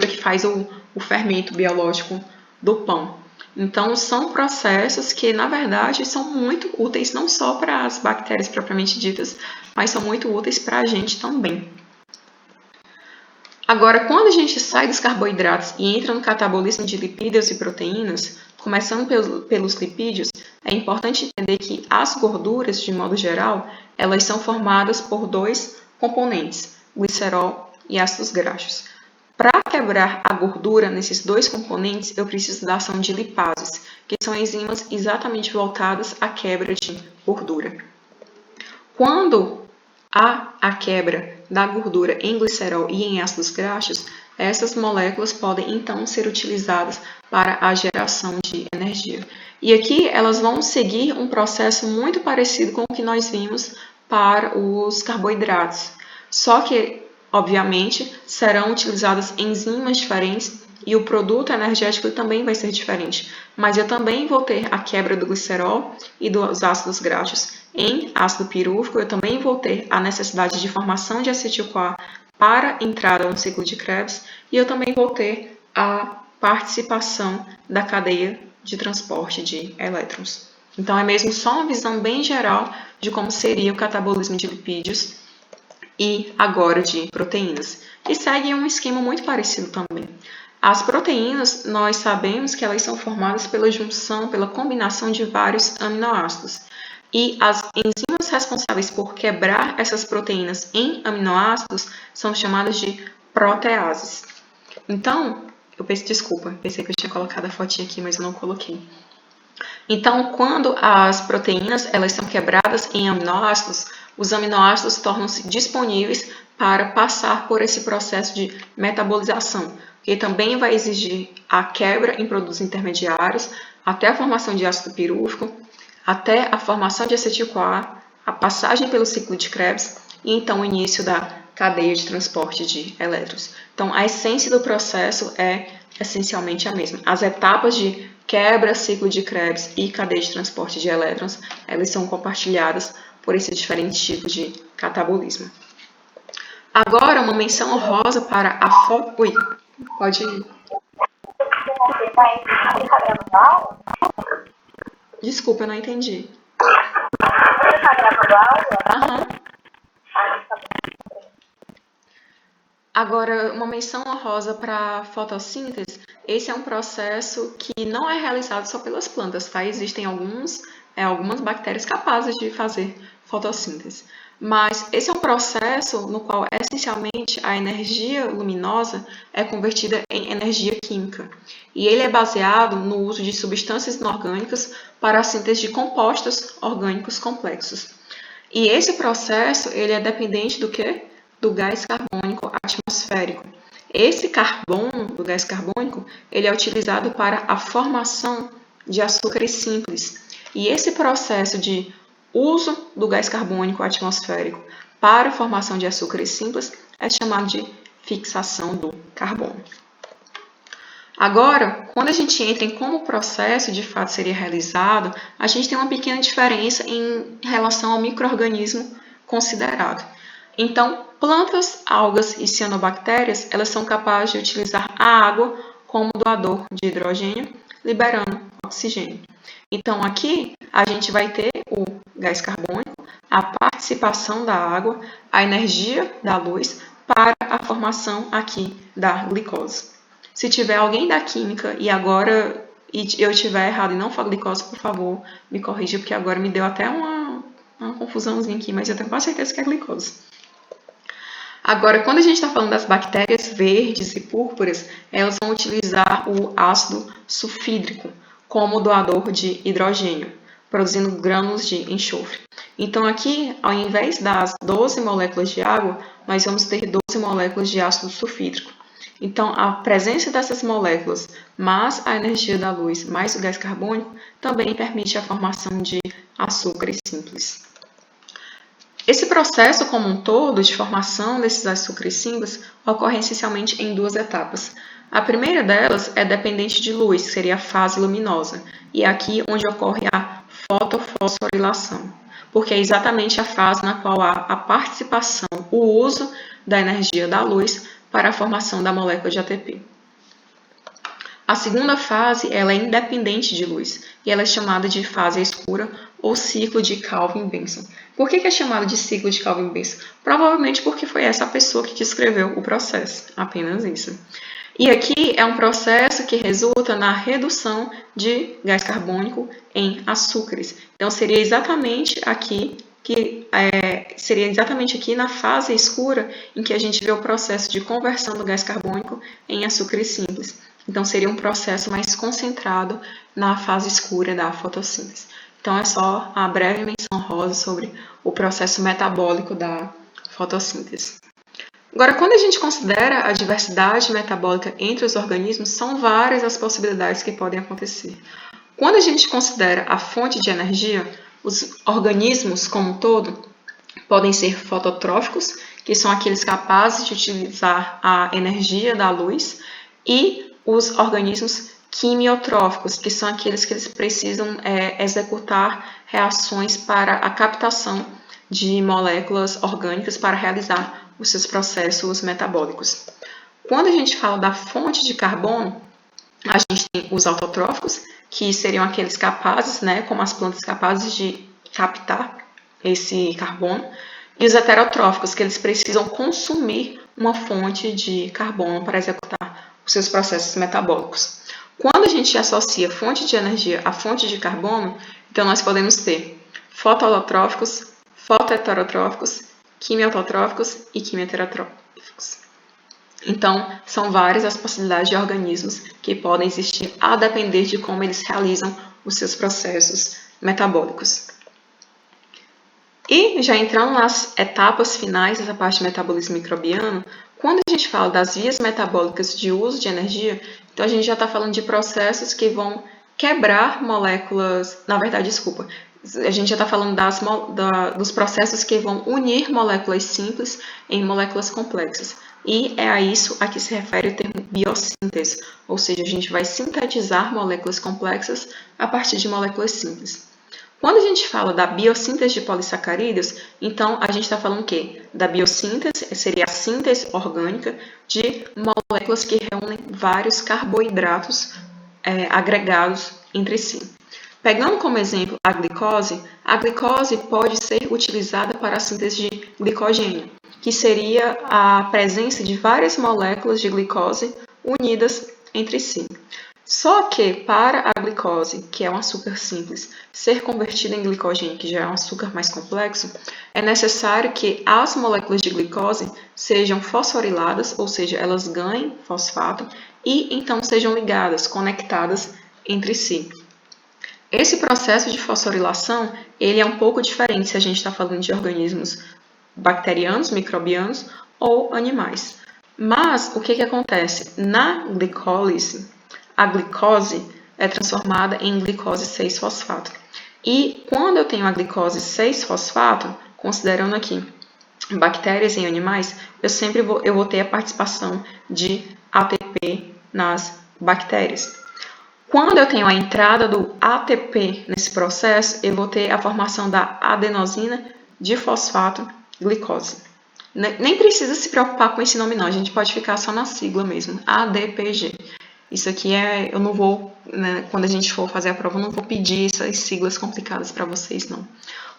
que faz o fermento biológico do pão. Então, são processos que, na verdade, são muito úteis não só para as bactérias propriamente ditas, mas são muito úteis para a gente também. Agora, quando a gente sai dos carboidratos e entra no catabolismo de lipídios e proteínas, começando pelos lipídios, é importante entender que as gorduras, de modo geral, elas são formadas por 2 componentes, glicerol e ácidos graxos. Para quebrar a gordura nesses dois componentes, eu preciso da ação de lipases, que são enzimas exatamente voltadas à quebra de gordura. Quando há a quebra da gordura em glicerol e em ácidos graxos, essas moléculas podem então ser utilizadas para a geração de energia. E aqui elas vão seguir um processo muito parecido com o que nós vimos para os carboidratos. Só que, obviamente, serão utilizadas enzimas diferentes e o produto energético também vai ser diferente. Mas eu também vou ter a quebra do glicerol e dos ácidos graxos em ácido pirúvico. Eu também vou ter a necessidade de formação de acetil-CoA para entrada no ciclo de Krebs e eu também vou ter a participação da cadeia de transporte de elétrons. Então, é mesmo só uma visão bem geral de como seria o catabolismo de lipídios e agora de proteínas. E segue um esquema muito parecido também. As proteínas, nós sabemos que elas são formadas pela junção, pela combinação de vários aminoácidos. E as enzimas responsáveis por quebrar essas proteínas em aminoácidos são chamadas de proteases. Então, eu peço desculpa, pensei que eu tinha colocado a fotinha aqui, mas eu não coloquei. Então, quando as proteínas elas são quebradas em aminoácidos, os aminoácidos tornam-se disponíveis para passar por esse processo de metabolização, que também vai exigir a quebra em produtos intermediários, até a formação de ácido pirúvico, até a formação de acetil-CoA, a passagem pelo ciclo de Krebs e então o início da cadeia de transporte de elétrons. Então, a essência do processo é essencialmente a mesma. As etapas de quebra, ciclo de Krebs e cadeia de transporte de elétrons, elas são compartilhadas por esses diferentes tipos de catabolismo. Agora, uma menção honrosa para a foto... Ui, pode ir. Desculpa, eu não entendi. Você está gravando aula? Aham. Agora, uma menção honrosa para a fotossíntese, esse é um processo que não é realizado só pelas plantas, tá? Existem algumas bactérias capazes de fazer fotossíntese. Mas esse é um processo no qual, essencialmente, a energia luminosa é convertida em energia química. E ele é baseado no uso de substâncias inorgânicas para a síntese de compostos orgânicos complexos. E esse processo ele é dependente do quê? Do gás carbônico atmosférico. Esse carbono do gás carbônico ele é utilizado para a formação de açúcares simples. E esse processo de uso do gás carbônico atmosférico para a formação de açúcares simples é chamado de fixação do carbono. Agora, quando a gente entra em como o processo de fato seria realizado, a gente tem uma pequena diferença em relação ao micro-organismo considerado. Então, plantas, algas e cianobactérias, elas são capazes de utilizar a água como doador de hidrogênio, liberando oxigênio. Então, aqui a gente vai ter o gás carbônico, a participação da água, a energia da luz para a formação aqui da glicose. Se tiver alguém da química e eu estiver errado e não for glicose, por favor, me corrija, porque agora me deu até uma confusãozinha aqui, mas eu tenho quase certeza que é glicose. Agora, quando a gente está falando das bactérias verdes e púrpuras, elas vão utilizar o ácido sulfídrico como doador de hidrogênio, produzindo grânulos de enxofre. Então, aqui, ao invés das 12 moléculas de água, nós vamos ter 12 moléculas de ácido sulfídrico. Então, a presença dessas moléculas, mais a energia da luz, mais o gás carbônico, também permite a formação de açúcares simples. Esse processo como um todo de formação desses açúcares simples ocorre essencialmente em duas etapas. A primeira delas é dependente de luz, que seria a fase luminosa, e é aqui onde ocorre a fotofosforilação, porque é exatamente a fase na qual há a participação, o uso da energia da luz para a formação da molécula de ATP. A segunda fase ela é independente de luz e ela é chamada de fase escura ou ciclo de Calvin-Benson. Por que é chamado de ciclo de Calvin-Benson? Provavelmente porque foi essa a pessoa que descreveu o processo, apenas isso. E aqui é um processo que resulta na redução de gás carbônico em açúcares. Então, seria exatamente aqui que seria exatamente aqui na fase escura em que a gente vê o processo de conversão do gás carbônico em açúcares simples. Então, seria um processo mais concentrado na fase escura da fotossíntese. Então, é só uma breve menção rosa sobre o processo metabólico da fotossíntese. Agora, quando a gente considera a diversidade metabólica entre os organismos, são várias as possibilidades que podem acontecer. Quando a gente considera a fonte de energia, os organismos como um todo podem ser fototróficos, que são aqueles capazes de utilizar a energia da luz, e os organismos quimiotróficos, que são aqueles que eles precisam executar reações para a captação de moléculas orgânicas para realizar os seus processos metabólicos. Quando a gente fala da fonte de carbono, a gente tem os autotróficos, que seriam aqueles capazes, como as plantas capazes de captar esse carbono, e os heterotróficos, que eles precisam consumir uma fonte de carbono para executar os seus processos metabólicos. Quando a gente associa fonte de energia à fonte de carbono, então nós podemos ter fotoalotróficos, fotoheterotróficos, quimiautotróficos e quimioheterotróficos. Então, são várias as possibilidades de organismos que podem existir a depender de como eles realizam os seus processos metabólicos. E já entrando nas etapas finais dessa parte de metabolismo microbiano, quando a gente fala das vias metabólicas de uso de energia, então a gente já está falando de processos que vão quebrar moléculas, a gente já está falando dos processos que vão unir moléculas simples em moléculas complexas. E é a isso a que se refere o termo biossíntese, ou seja, a gente vai sintetizar moléculas complexas a partir de moléculas simples. Quando a gente fala da biossíntese de polissacarídeos, então a gente está falando o quê? Da biossíntese, seria a síntese orgânica de moléculas que reúnem vários carboidratos agregados entre si. Pegando como exemplo a glicose pode ser utilizada para a síntese de glicogênio, que seria a presença de várias moléculas de glicose unidas entre si. Só que para a glicose, que é um açúcar simples, ser convertida em glicogênio, que já é um açúcar mais complexo, é necessário que as moléculas de glicose sejam fosforiladas, ou seja, elas ganhem fosfato, e então sejam ligadas, conectadas entre si. Esse processo de fosforilação ele é um pouco diferente se a gente está falando de organismos bacterianos, microbianos ou animais. Mas o que acontece? Na glicólise, a glicose é transformada em glicose 6-fosfato. E quando eu tenho a glicose 6-fosfato, considerando aqui bactérias em animais, eu vou ter a participação de ATP nas bactérias. Quando eu tenho a entrada do ATP nesse processo, eu vou ter a formação da adenosina difosfato glicose. Nem precisa se preocupar com esse nome não, a gente pode ficar só na sigla mesmo, ADPG. Isso aqui eu não vou, quando a gente for fazer a prova, eu não vou pedir essas siglas complicadas para vocês não. O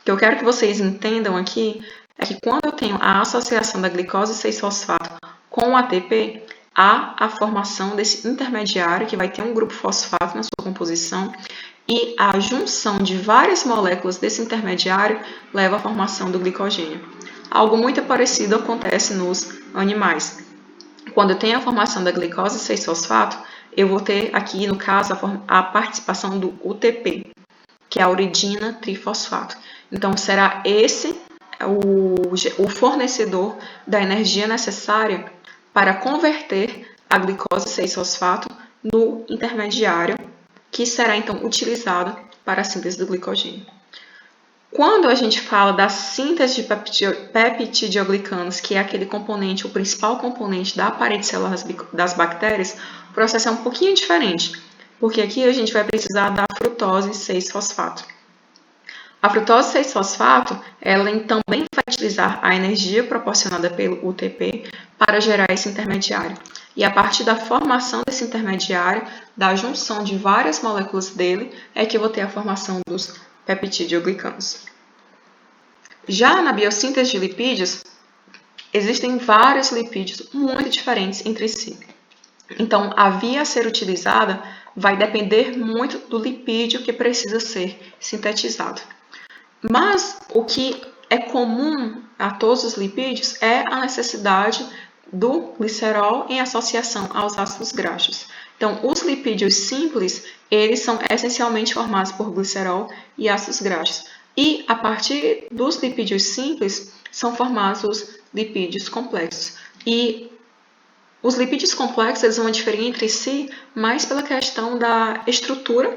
que eu quero que vocês entendam aqui é que quando eu tenho a associação da glicose 6-fosfato com o ATP, há a formação desse intermediário que vai ter um grupo fosfato na sua composição e a junção de várias moléculas desse intermediário leva à formação do glicogênio. Algo muito parecido acontece nos animais. Quando eu tenho a formação da glicose 6-fosfato, eu vou ter aqui, no caso, a participação do UTP, que é a uridina trifosfato. Então, será esse o fornecedor da energia necessária para converter a glicose 6-fosfato no intermediário, que será então utilizado para a síntese do glicogênio. Quando a gente fala da síntese de peptidoglicanos, que é aquele componente, o principal componente da parede celular das bactérias, o processo é um pouquinho diferente, porque aqui a gente vai precisar da frutose 6-fosfato. A frutose 6-fosfato, ela também vai utilizar a energia proporcionada pelo UTP para gerar esse intermediário. E a partir da formação desse intermediário, da junção de várias moléculas dele, é que eu vou ter a formação dos peptidoglicanos. Já na biossíntese de lipídios, existem vários lipídios muito diferentes entre si. Então, a via a ser utilizada vai depender muito do lipídio que precisa ser sintetizado. Mas o que é comum a todos os lipídios é a necessidade do glicerol em associação aos ácidos graxos. Então, os lipídios simples, eles são essencialmente formados por glicerol e ácidos graxos. E, a partir dos lipídios simples, são formados os lipídios complexos. E os lipídios complexos eles vão diferir entre si mais pela questão da estrutura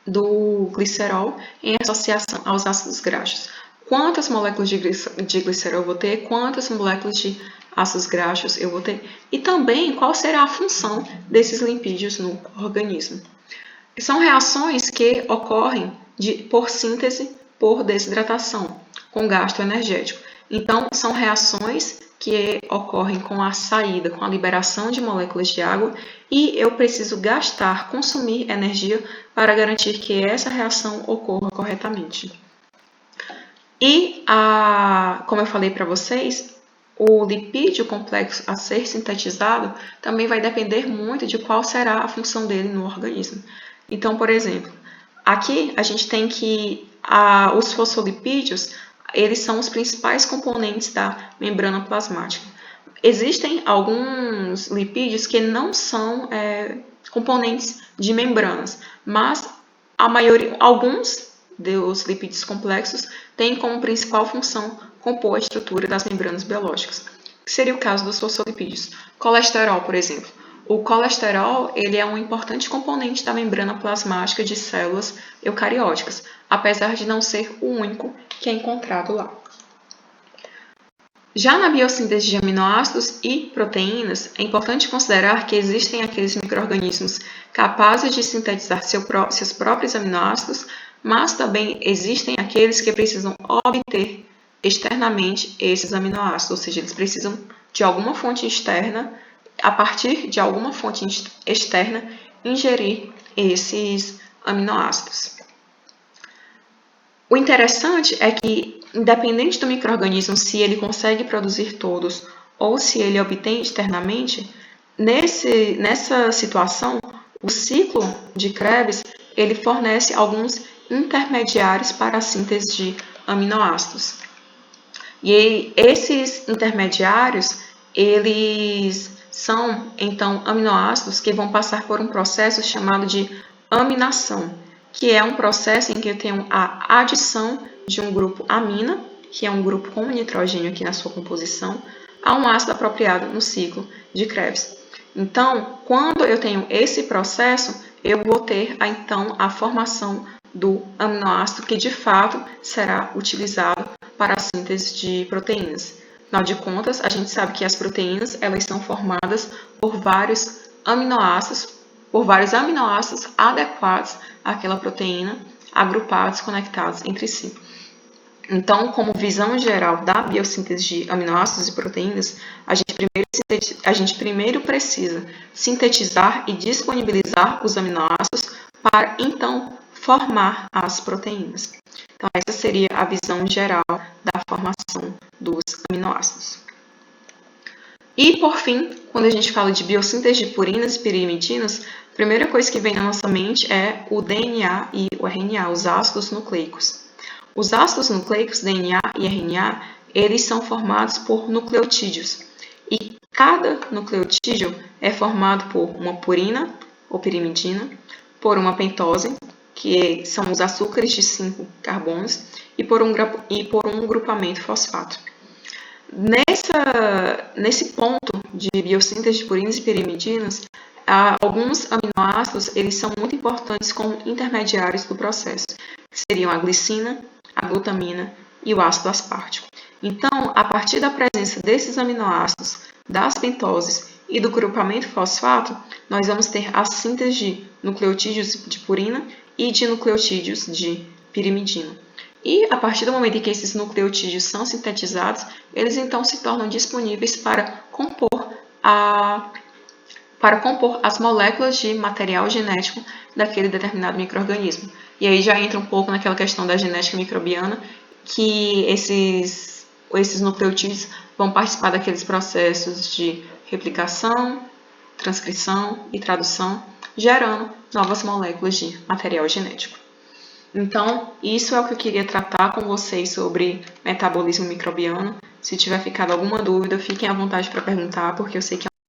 do glicerol em associação aos ácidos graxos. Quantas moléculas de glicerol eu vou ter, quantas moléculas de ácidos graxos eu vou ter, e também qual será a função desses lipídios no organismo. São reações que ocorrem por síntese por desidratação, com gasto energético. Então, são reações que ocorrem com a saída, com a liberação de moléculas de água, e eu preciso consumir energia para garantir que essa reação ocorra corretamente. E, como eu falei para vocês, o lipídio complexo a ser sintetizado também vai depender muito de qual será a função dele no organismo. Então, por exemplo, aqui a gente tem que os fosfolipídios, eles são os principais componentes da membrana plasmática. Existem alguns lipídios que não são componentes de membranas, mas alguns dos lipídios complexos têm como principal função compor a estrutura das membranas biológicas, que seria o caso dos fosfolipídios. Colesterol, por exemplo. O colesterol ele é um importante componente da membrana plasmática de células eucarióticas, apesar de não ser o único que é encontrado lá. Já na biossíntese de aminoácidos e proteínas, é importante considerar que existem aqueles micro-organismos capazes de sintetizar seus próprios aminoácidos, mas também existem aqueles que precisam obter externamente esses aminoácidos, ou seja, eles precisam de alguma fonte externa, a partir de alguma fonte externa, ingerir esses aminoácidos. O interessante é que, independente do micro-organismo, se ele consegue produzir todos ou se ele obtém externamente, nessa situação, o ciclo de Krebs ele fornece alguns intermediários para a síntese de aminoácidos. E esses intermediários, eles são, então, aminoácidos que vão passar por um processo chamado de aminação, que é um processo em que eu tenho a adição de um grupo amina, que é um grupo com nitrogênio aqui na sua composição, a um ácido apropriado no ciclo de Krebs. Então, quando eu tenho esse processo, eu vou ter, então, a formação do aminoácido que, de fato, será utilizado para a síntese de proteínas. Afinal de contas, a gente sabe que as proteínas elas são formadas por vários aminoácidos adequados àquela proteína, agrupados, conectados entre si. Então, como visão geral da biossíntese de aminoácidos e proteínas, a gente primeiro precisa sintetizar e disponibilizar os aminoácidos para, então, formar as proteínas. Então, essa seria a visão geral da formação dos aminoácidos. E, por fim, quando a gente fala de biossíntese de purinas e pirimidinas, a primeira coisa que vem na nossa mente é o DNA e o RNA, os ácidos nucleicos. Os ácidos nucleicos, DNA e RNA, eles são formados por nucleotídeos. E cada nucleotídeo é formado por uma purina, ou pirimidina, por uma pentose, que são os açúcares de 5 carbonos, e por um grupamento fosfato. Nesse ponto de biossíntese de purinas e pirimidinas, alguns aminoácidos eles são muito importantes como intermediários do processo, que seriam a glicina, a glutamina e o ácido aspartico. Então, a partir da presença desses aminoácidos, das pentoses e do grupamento fosfato, nós vamos ter a síntese de nucleotídeos de purina e de nucleotídeos de pirimidina. E, a partir do momento em que esses nucleotídeos são sintetizados, eles então se tornam disponíveis para compor as moléculas de material genético daquele determinado micro-organismo. E aí já entra um pouco naquela questão da genética microbiana, que esses nucleotídeos vão participar daqueles processos de replicação, transcrição e tradução, gerando novas moléculas de material genético. Então, isso é o que eu queria tratar com vocês sobre metabolismo microbiano. Se tiver ficado alguma dúvida, fiquem à vontade para perguntar, porque eu sei que